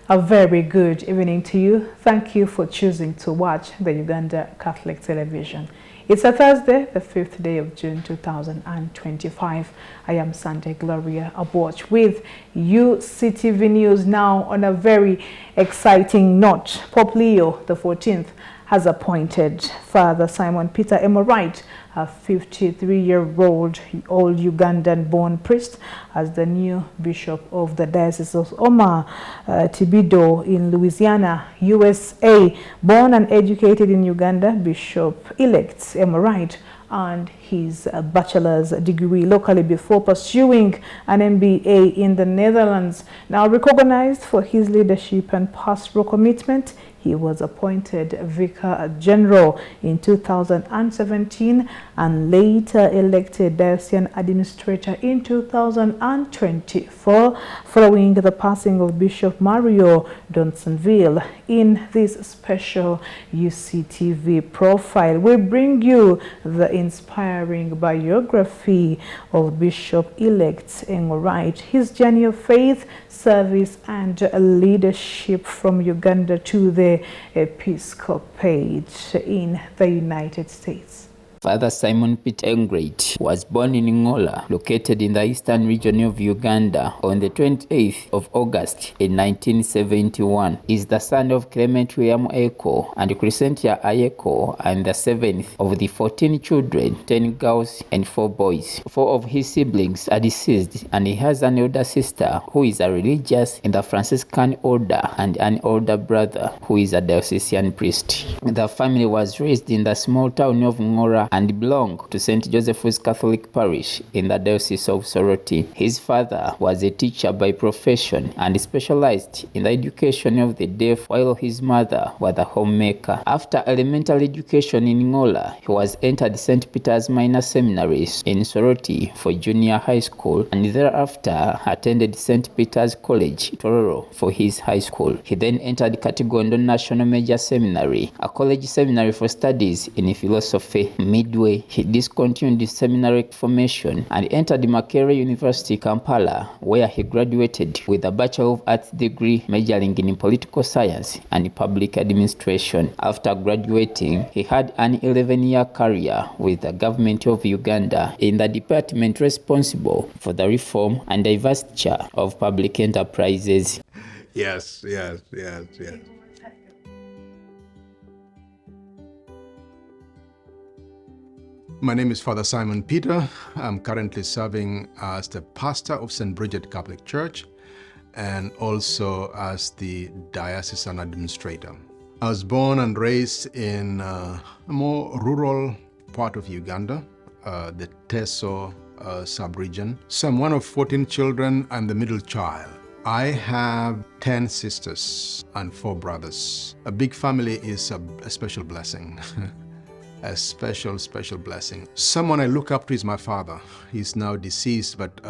A very good evening to you. Thank you for choosing to watch the Uganda Catholic Television. It's a Thursday, the 5th day of June 2025. I am Sunday Gloria Aboch with Uctv News. Now on a very exciting note, Pope Leo XIV has appointed Father Simon Peter Emorite, a 53-year-old Ugandan-born priest, as the new bishop of the Diocese of Omar Tibido in Louisiana, USA. Born and educated in Uganda, Bishop-elect Emorite earned his bachelor's degree locally before pursuing an MBA in the Netherlands. Now recognized for his leadership and pastoral commitment, he was appointed Vicar General in 2017 and later elected Diocesan Administrator in 2024 following the passing of Bishop Mario Donsonville. In this special Uctv profile, we bring you the inspiring biography of Bishop-elect Emorite, his journey of faith, service and leadership from Uganda to the episcopate in the United States. Father Simon Peter Emorite was born in Ngola, located in the eastern region of Uganda, on the 28th of August in 1971. He is the son of Clement William Eko and Crescentia Ayeko, and the seventh of the 14 children, 10 girls and 4 boys. 4 of his siblings are deceased, and he has an elder sister who is a religious in the Franciscan order and an older brother who is a diocesan priest. The family was raised in the small town of Ngora and belonged to St. Joseph's Catholic Parish in the Diocese of Soroti. His father was a teacher by profession and specialized in the education of the deaf, while his mother was a homemaker. After elementary education in Ngola, he was entered St. Peter's Minor Seminary in Soroti for junior high school, and thereafter attended St. Peter's College, Tororo, for his high school. He then entered Katigondo National Major Seminary, a college seminary for studies in philosophy. Midway, he discontinued his seminary formation and entered Makerere University, Kampala, where he graduated with a Bachelor of Arts degree majoring in political science and public administration. After graduating, he had an 11-year career with the government of Uganda in the department responsible for the reform and divestiture of public enterprises. Yes. My name is Father Simon Peter. I'm currently serving as the pastor of St. Bridget Catholic Church and also as the diocesan administrator. I was born and raised in a more rural part of Uganda, the Teso sub-region. So I'm one of 14 children. I'm the middle child. I have 10 sisters and 4 brothers. A big family is a special blessing. A special blessing. Someone I look up to is my father. He's now deceased, but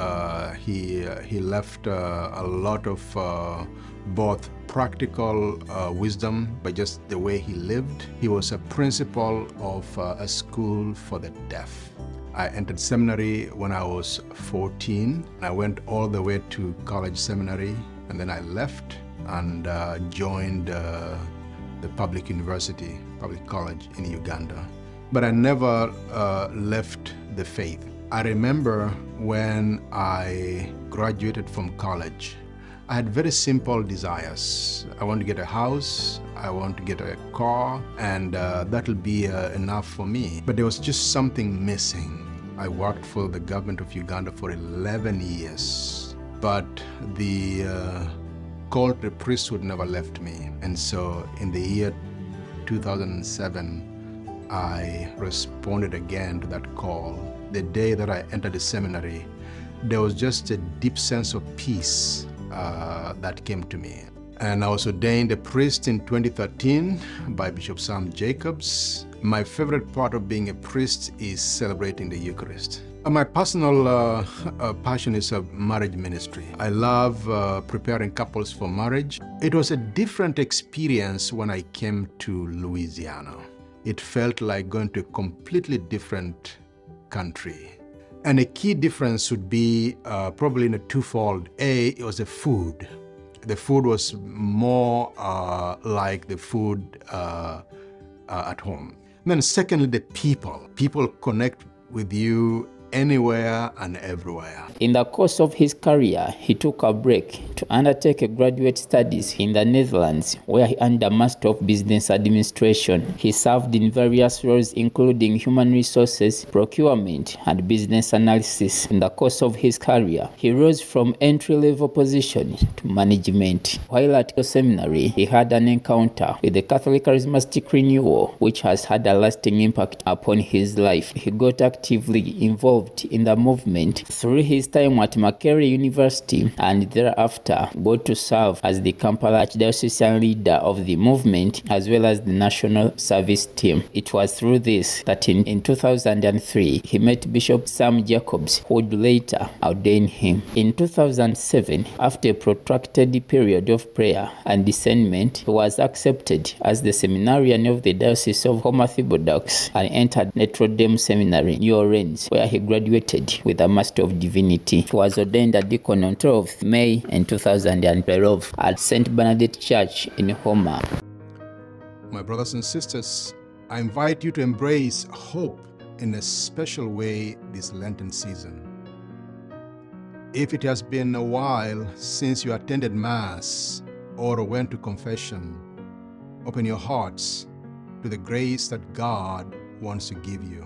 he left a lot of both practical wisdom by just the way he lived. He was a principal of a school for the deaf. I entered seminary when I was 14. I went all the way to college seminary, and then I left and joined the public university, public college in Uganda. But I never left the faith. I remember when I graduated from college, I had very simple desires. I want to get a house, I want to get a car, and that'll be enough for me. But there was just something missing. I worked for the government of Uganda for 11 years, but the call to the priesthood never left me. And so in the year 2007, I responded again to that call. The day that I entered the seminary, there was just a deep sense of peace that came to me. And I was ordained a priest in 2013 by Bishop Sam Jacobs. My favorite part of being a priest is celebrating the Eucharist. My personal passion is marriage ministry. I love preparing couples for marriage. It was a different experience when I came to Louisiana. It felt like going to a completely different country. And a key difference would be probably in a twofold. A, it was the food. the food was more like the food at home. And then secondly, the people. People connect with you anywhere and everywhere. In the course of his career, he took a break to undertake a graduate studies in the Netherlands, where he earned a Master of Business Administration. He served in various roles including human resources, procurement, and business analysis. In the course of his career, he rose from entry-level position to management. While at the seminary, he had an encounter with the Catholic Charismatic Renewal, which has had a lasting impact upon his life. He got actively involved in the movement through his time at Makerere University, and thereafter got to serve as the Kampala Archdiocesan leader of the movement as well as the national service team. It was through this that in 2003 he met Bishop Sam Jacobs, who would later ordain him. In 2007, after a protracted period of prayer and discernment, he was accepted as the seminarian of the Diocese of Houma Orthodox and entered Notre Dame Seminary, New Orleans, where he graduated with a Master of Divinity. He was ordained a deacon on 12th May in 2012 at St. Bernadette Church in Houma. My brothers and sisters, I invite you to embrace hope in a special way this Lenten season. If it has been a while since you attended Mass or went to confession, open your hearts to the grace that God wants to give you.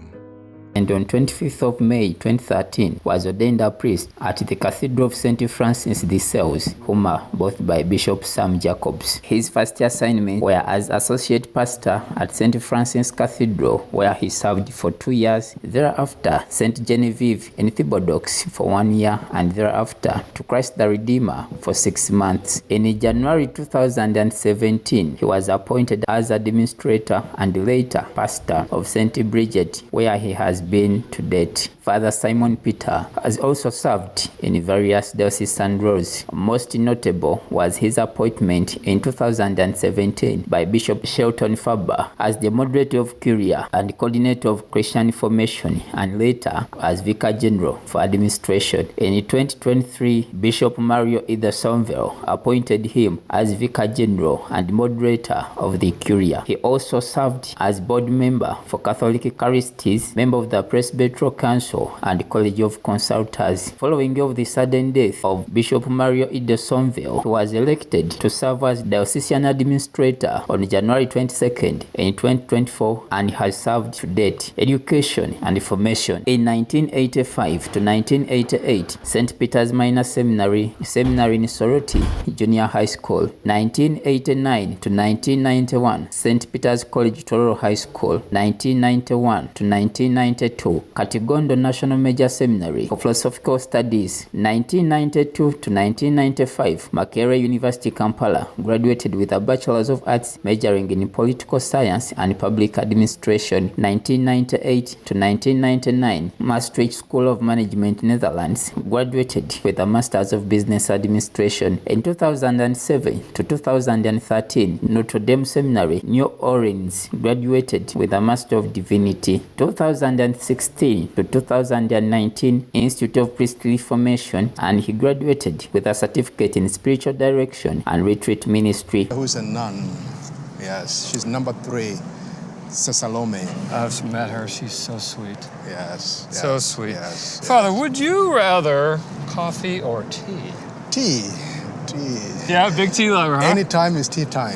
And on 25th of May 2013 was ordained a priest at the Cathedral of St. Francis de Sales, Houma, both by Bishop Sam Jacobs. His first assignment were as associate pastor at St. Francis Cathedral, where he served for 2 years, thereafter St. Genevieve in Orthodox for 1 year, and thereafter to Christ the Redeemer for 6 months. In January 2017, he was appointed as administrator and later pastor of St. Bridget, where he has been to date. Father Simon Peter has also served in various diocesan roles. Most notable was his appointment in 2017 by Bishop Shelton Faber as the moderator of Curia and coordinator of Christian Information, and later as Vicar General for Administration. In 2023, Bishop Mario Idasonville appointed him as Vicar General and moderator of the Curia. He also served as board member for Catholic Eucharisties, member of the Presbyteral Council and College of Consultors. Following of the sudden death of Bishop Mario Idasonville, he was elected to serve as diocesan administrator on January 22nd in 2024 and has served to date education and information. In 1985 to 1988, St. Peter's Minor Seminary, Seminary in Soroti Junior High School. 1989 to 1991, St. Peter's College Tororo High School. 1991 to 1992, Katigondo National Major Seminary for Philosophical Studies. 1992 to 1995, Makerere University Kampala. Graduated with a Bachelor's of Arts majoring in Political Science and Public Administration. 1998 to 1999, Maastricht School of Management, Netherlands. Graduated with a Master's of Business Administration. In 2007 to 2013, Notre Dame Seminary, New Orleans. Graduated with a Master of Divinity. 2016 to 2019, Institute of Priestly Formation, and he graduated with a certificate in Spiritual Direction and Retreat Ministry. Who's a nun? Yes, she's number 3, Salome. I've met her. She's so sweet. Yes. So sweet. Yes. Father, would you rather coffee or tea? Tea. Yeah, big tea lover, huh? Anytime is tea time.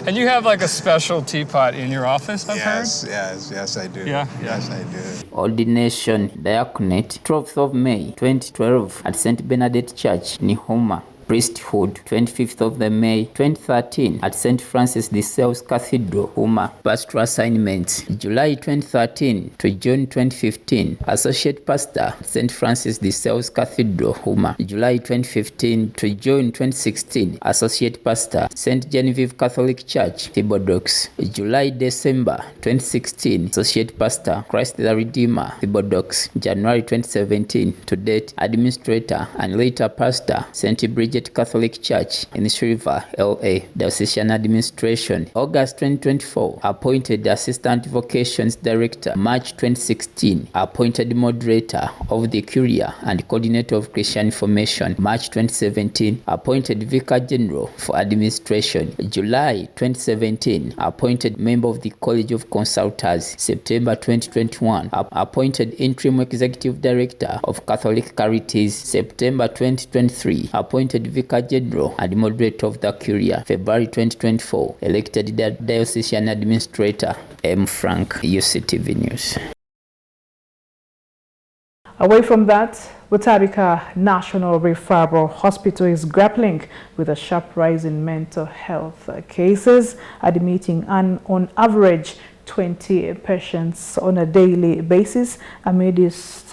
And you have like a special teapot in your office, I've heard? Yes, I do. Yeah. Yes, I do. Ordination Diaconate, 12th of May 2012 at St. Bernadette Church in Houma. Priesthood, 25th of May 2013 at St. Francis de Sales Cathedral, Houma. Pastoral assignments, July 2013 to June 2015, Associate Pastor, St. Francis de Sales Cathedral, Houma. July 2015 to June 2016, Associate Pastor, St. Genevieve Catholic Church, Orthodox. July-December 2016, Associate Pastor, Christ the Redeemer, Orthodox. January 2017 to date, Administrator and later Pastor, St. Bridget Bridget Catholic Church in Shriver, LA. Diocesan Administration, August 2024, appointed Assistant Vocations Director. March 2016, appointed Moderator of the Curia and Coordinator of Christian Information. March 2017, appointed Vicar General for Administration. July 2017, appointed Member of the College of Consultors. September 2021, appointed Interim Executive Director of Catholic Charities. September 2023, appointed Vicar General and Moderator of the Curia. February 2024, elected Diocesan Administrator. M. Frank, Uctv News. Away from that, Butabika National Referral Hospital is grappling with a sharp rise in mental health cases, admitting on average 20 patients on a daily basis amidst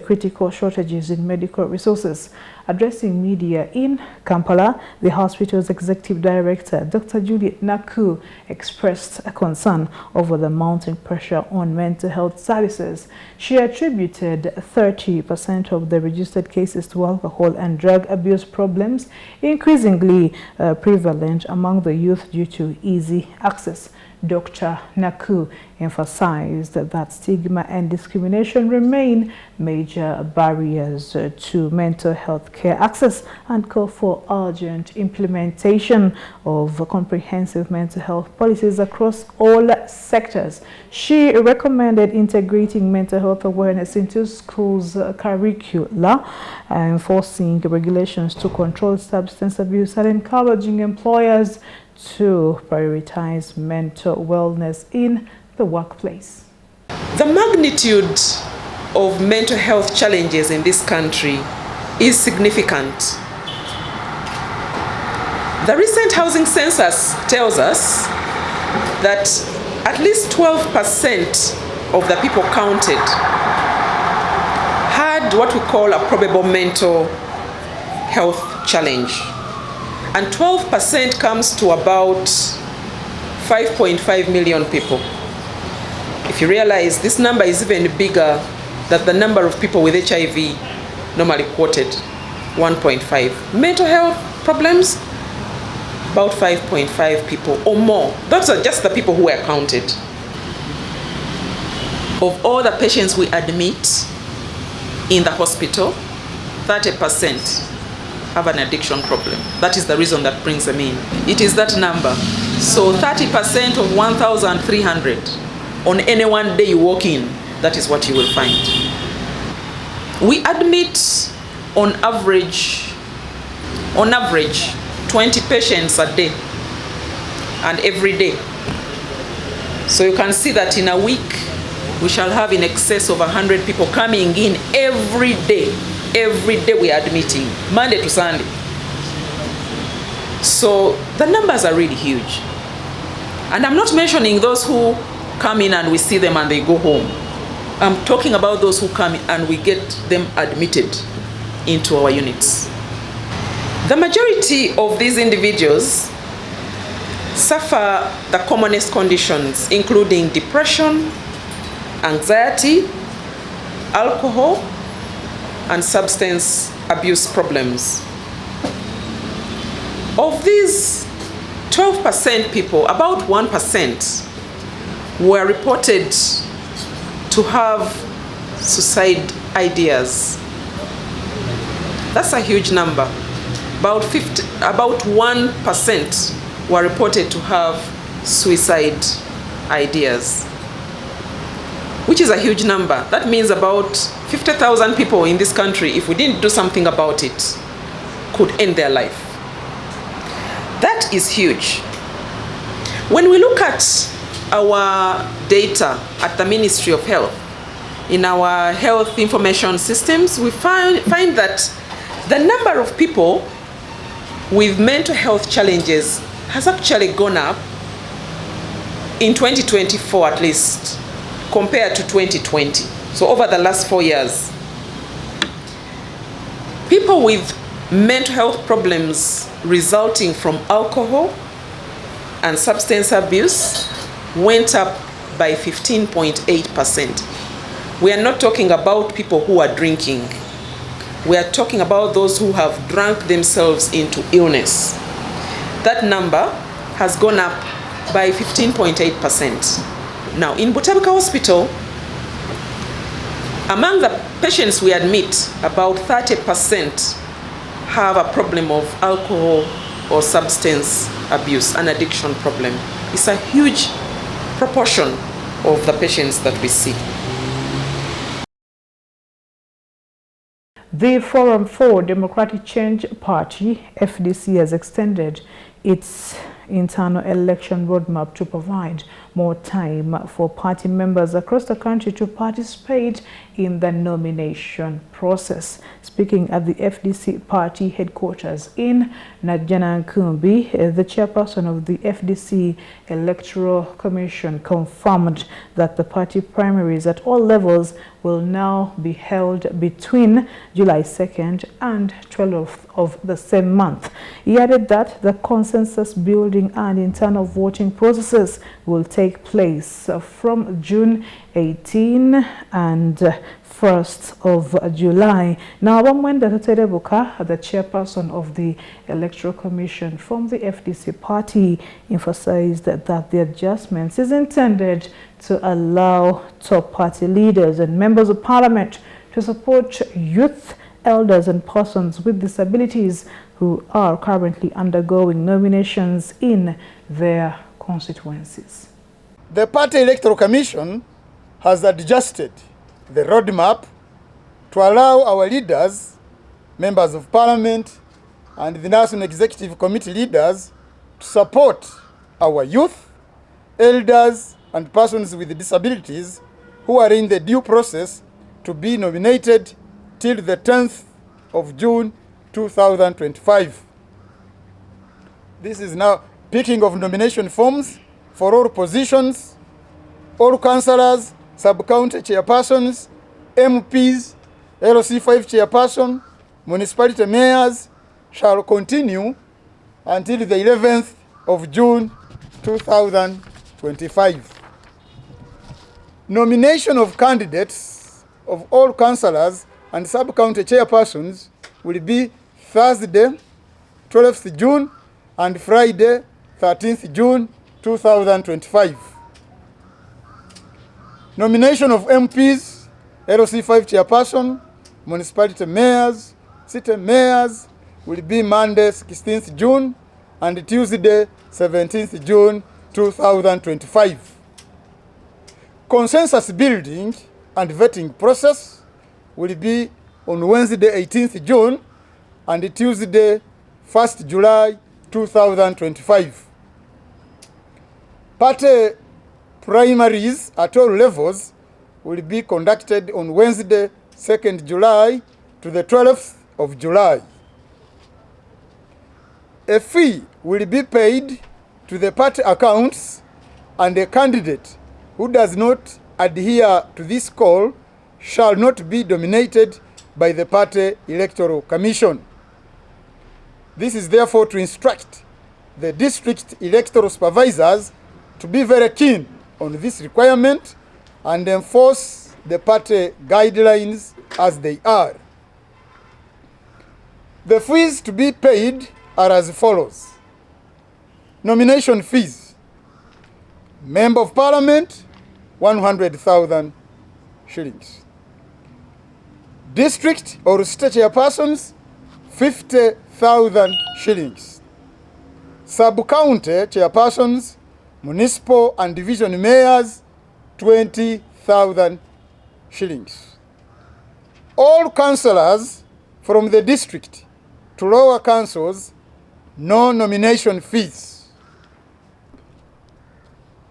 critical shortages in medical resources. Addressing media in Kampala, the hospital's executive director, Dr. Juliet Naku, expressed a concern over the mounting pressure on mental health services. She attributed 30% of the registered cases to alcohol and drug abuse problems, increasingly prevalent among the youth due to easy access. Dr. Naku emphasized that stigma and discrimination remain major barriers to mental health care access and called for urgent implementation of comprehensive mental health policies across all sectors. She recommended integrating mental health awareness into schools' curricula, enforcing regulations to control substance abuse, and encouraging employers to prioritize mental wellness in the workplace. The magnitude of mental health challenges in this country is significant. The recent housing census tells us that at least 12% of the people counted had what we call a probable mental health challenge. And 12% comes to about 5.5 million people. If you realize this number is even bigger than the number of people with HIV normally quoted, 1.5. Mental health problems, about 5.5 people or more. Those are just the people who are counted. Of all the patients we admit in the hospital, 30% have an addiction problem. That is the reason that brings them in. It is that number. So 30% of 1,300 on any one day you walk in, that is what you will find. We admit on average 20 patients a day and every day. So you can see that in a week we shall have in excess of 100 people coming in every day. Every day we are admitting, Monday to Sunday. So the numbers are really huge. And I'm not mentioning those who come in and we see them and they go home. I'm talking about those who come in and we get them admitted into our units. The majority of these individuals suffer the commonest conditions, including depression, anxiety, alcohol, and substance abuse problems. Of these 12% people, about 1% were reported to have suicide ideas. That's a huge number. About 1% were reported to have suicide ideas, which is a huge number. That means about 50,000 people in this country, if we didn't do something about it, could end their life. That is huge. When we look at our data at the Ministry of Health, in our health information systems, we find that the number of people with mental health challenges has actually gone up in 2024 at least, compared to 2020. So over the last 4 years, people with mental health problems resulting from alcohol and substance abuse went up by 15.8%. We are not talking about people who are drinking. we are talking about those who have drank themselves into illness. That number has gone up by 15.8%. Now, in Butabika Hospital, among the patients we admit, about 30% have a problem of alcohol or substance abuse, an addiction problem. It's a huge proportion of the patients that we see. The Forum for Democratic Change Party, FDC, has extended its internal election roadmap to provide more time for party members across the country to participate in the nomination process. Speaking at the FDC party headquarters in Najjanankumbi, the chairperson of the FDC Electoral Commission confirmed that the party primaries at all levels will now be held between July 2nd and 12th of the same month. He added that the consensus building and internal voting processes will take place from June 18 and 1st of July. Now, Bamwenda Taterebuka, the chairperson of the Electoral Commission from the FDC party, emphasized that the adjustments is intended to allow top party leaders and members of parliament to support youth, elders and persons with disabilities who are currently undergoing nominations in their constituencies. The Party Electoral Commission has adjusted the roadmap to allow our leaders, members of parliament and the National Executive Committee leaders to support our youth, elders and persons with disabilities who are in the due process to be nominated till the 10th of June 2025. This is now picking of nomination forms for all positions. All councillors, sub-county chairpersons, MPs, LC5 chairperson, municipality mayors shall continue until the 11th of June 2025. Nomination of candidates of all councillors and sub-county chairpersons will be Thursday, 12th June and Friday, 13th June 2025. Nomination of MPs, LC5 chairperson, municipality mayors, city mayors will be Monday, 16th June and Tuesday, 17th June 2025. Consensus building and vetting process will be on Wednesday, 18th June and Tuesday, 1st July 2025. Party primaries at all levels will be conducted on Wednesday, 2nd July to the 12th of July. A fee will be paid to the party accounts, and a candidate who does not adhere to this call shall not be nominated by the Party Electoral Commission. This is therefore to instruct the district electoral supervisors to be very keen on this requirement and enforce the party guidelines as they are. The fees to be paid are as follows. Nomination fees. Member of Parliament, 100,000 shillings. District or state chairpersons, 50,000 shillings. Sub-county chairpersons, municipal and division mayors, 20,000 shillings. All councillors from the district to lower councils, no nomination fees.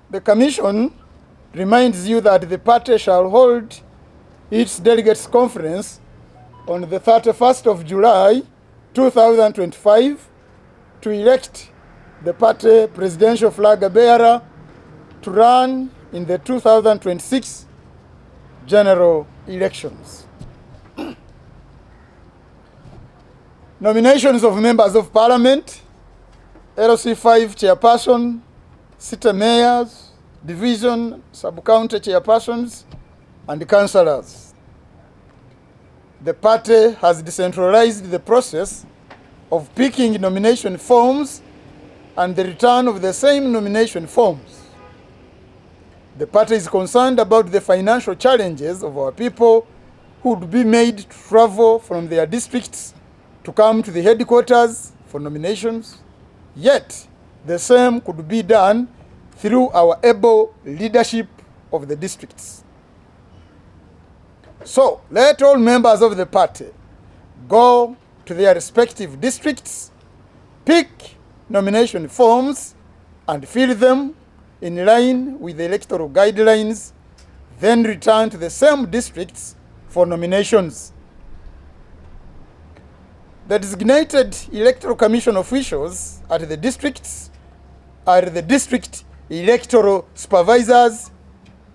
The Commission reminds you that the party shall hold its delegates conference on the 31st of July 2025 to elect the party presidential flag bearer to run in the 2026 general elections. Nominations of members of parliament, LC5 chairperson, city mayors, division, sub-county chairpersons, and councillors. the party has decentralized the process of picking nomination forms and the return of the same nomination forms. The party is concerned about the financial challenges of our people who would be made to travel from their districts to come to the headquarters for nominations, yet the same could be done through our able leadership of the districts. So let all members of the party go to their respective districts, pick nomination forms and fill them in line with the electoral guidelines, then return to the same districts for nominations. The designated electoral commission officials at the districts are the district electoral supervisors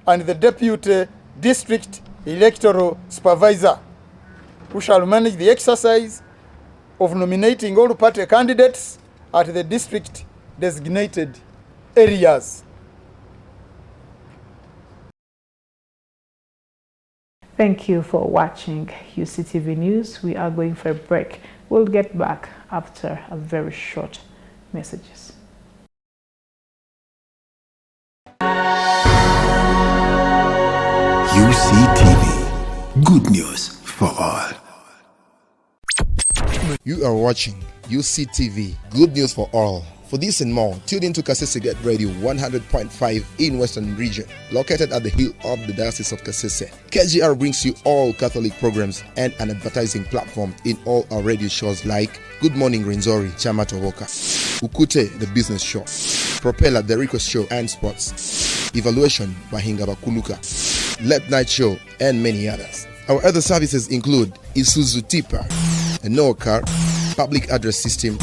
and the deputy district electoral supervisor, who shall manage the exercise of nominating all party candidates at the district designated areas. Thank you for watching Uctv News. We are going for a break. We'll get back after a very short messages. Uctv, good news for all. You are watching Uctv, good news for all. For this and more, tune in to Kasese Get Radio 100.5 in Western Region, located at the hill of the Diocese of Kasese. KGR brings you all Catholic programs and an advertising platform in all our radio shows like Good Morning Renzori, Chama Towoka, Ukute, the Business Show, Propeller, the Request Show and Sports, Evaluation by Hingaba Kuluka, Late Night Show, and many others. Our other services include Isuzu Tipa, a Noah car, public address system,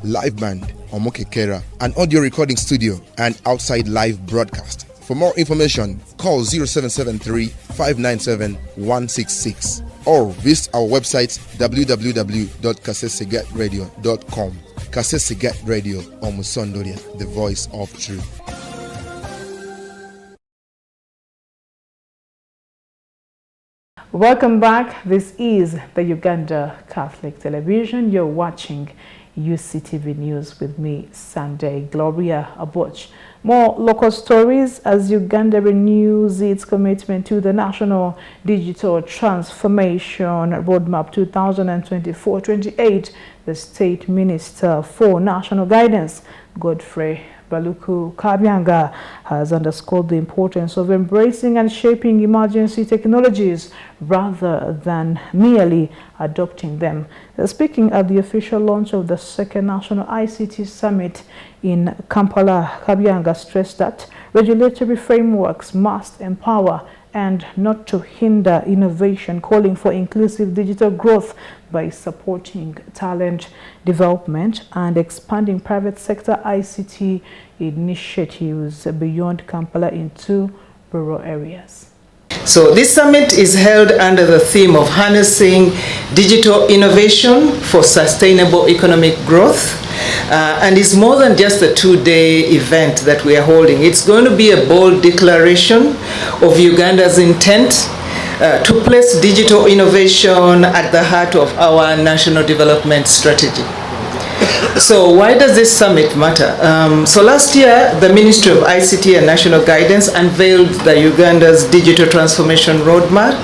live band, Omokekera, an audio recording studio, and outside live broadcast. For more information, call 0773-597-166 or visit our website www.kasesegetradio.com. Kasese Get Radio, Omusondoria, the voice of truth. Welcome back. This is the Uganda Catholic Television. You're watching Uctv News with me, Sunday Gloria Aboch. More local stories as Uganda renews its commitment to the National Digital Transformation Roadmap 2024-28. The State Minister for National Guidance, Godfrey Baluku Kabyanga, has underscored the importance of embracing and shaping emergency technologies rather than merely adopting them. Speaking at the official launch of the second National ICT Summit in Kampala, Kabyanga stressed that regulatory frameworks must empower and not to hinder innovation, calling for inclusive digital growth by supporting talent development and expanding private sector ICT initiatives beyond Kampala into rural areas. So this summit is held under the theme of harnessing digital innovation for sustainable economic growth, and it's more than just a two-day event that we are holding. It's going to be a bold declaration of Uganda's intent to place digital innovation at the heart of our national development strategy. So why does this summit matter? So last year, the Ministry of ICT and National Guidance unveiled the Uganda's Digital Transformation Roadmap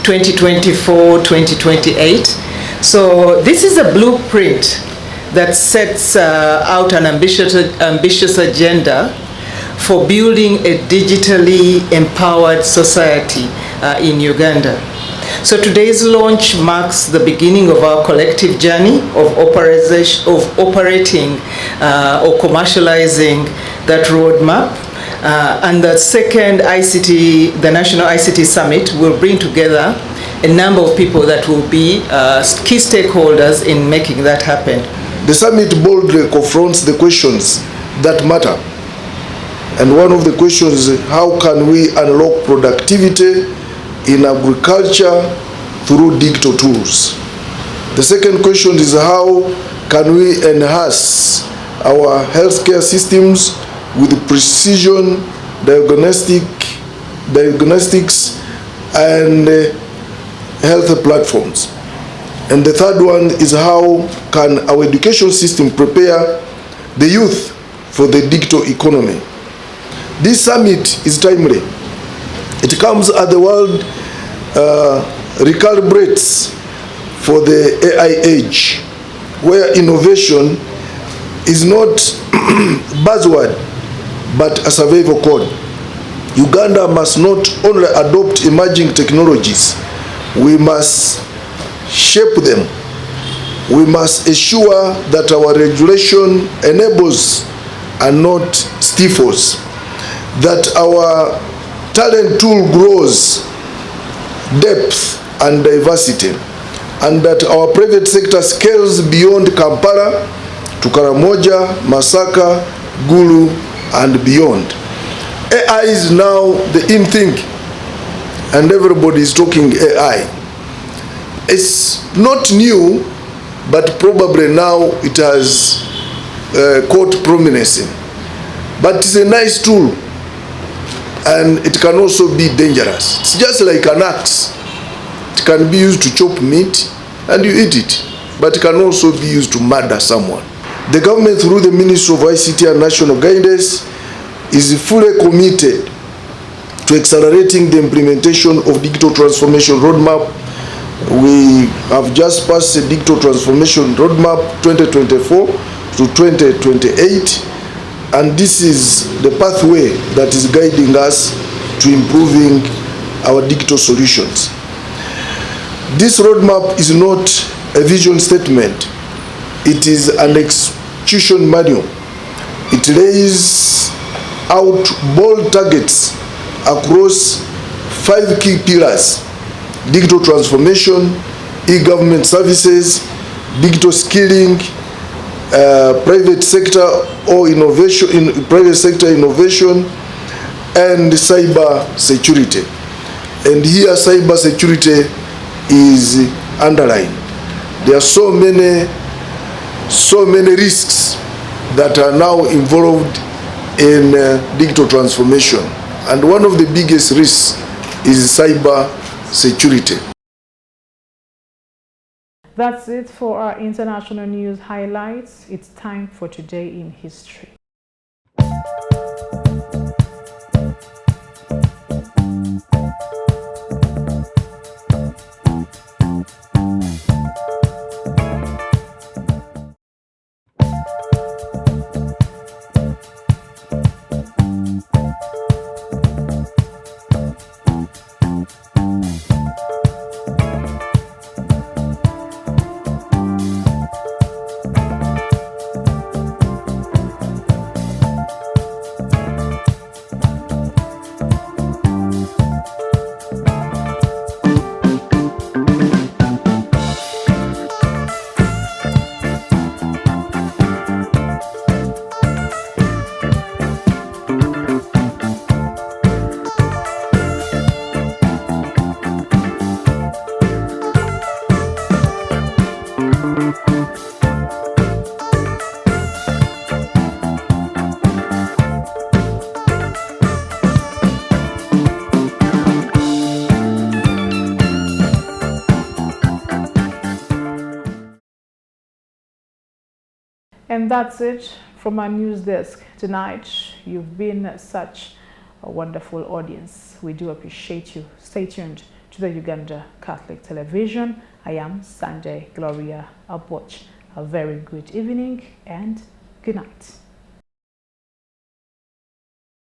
2024-2028. So this is a blueprint that sets out an ambitious agenda for building a digitally empowered society in Uganda. So today's launch marks the beginning of our collective journey of operating or commercializing that roadmap. And the second ICT, the National ICT Summit, will bring together a number of people that will be key stakeholders in making that happen. The summit boldly confronts the questions that matter. And one of the questions is, how can we unlock productivity in agriculture through digital tools? The second question is, how can we enhance our healthcare systems with precision diagnostics and health platforms? And the third one is how can our education system prepare the youth for the digital economy. This summit is timely. It comes as the world recalibrates for the AI age, where innovation is not buzzword but a survival code. Uganda must not only adopt emerging technologies, we must shape them. We must ensure that our regulation enables and not stifles, that our talent tool grows depth and diversity, and that our private sector scales beyond Kampala to Karamoja, Masaka, Gulu, and beyond. AI is now the in thing, and everybody is talking AI. It's not new, but probably now it has caught prominence. But it's a nice tool, and it can also be dangerous. It's just like an axe. It can be used to chop meat and you eat it, but it can also be used to murder someone. The government, through the Ministry of ICT and National Guidance, is fully committed to accelerating the implementation of digital transformation roadmap. We have just passed the digital transformation roadmap 2024 to 2028, and this is the pathway that is guiding us to improving our digital solutions. This roadmap is not a vision statement. It is an execution manual. It lays out bold targets across 5 key pillars: digital transformation, e-government services, digital skilling, private sector or innovation, private sector innovation, and cyber security. And here cyber security is underlined. There are so many risks that are now involved in digital transformation, and one of the biggest risks is cyber security. That's it for our international news highlights. It's time for Today in History. And that's it from our news desk tonight. You've been such a wonderful audience. We do appreciate you. Stay tuned to the Uganda Catholic Television. I am Sunday Gloria Abwatch. A very good evening and good night.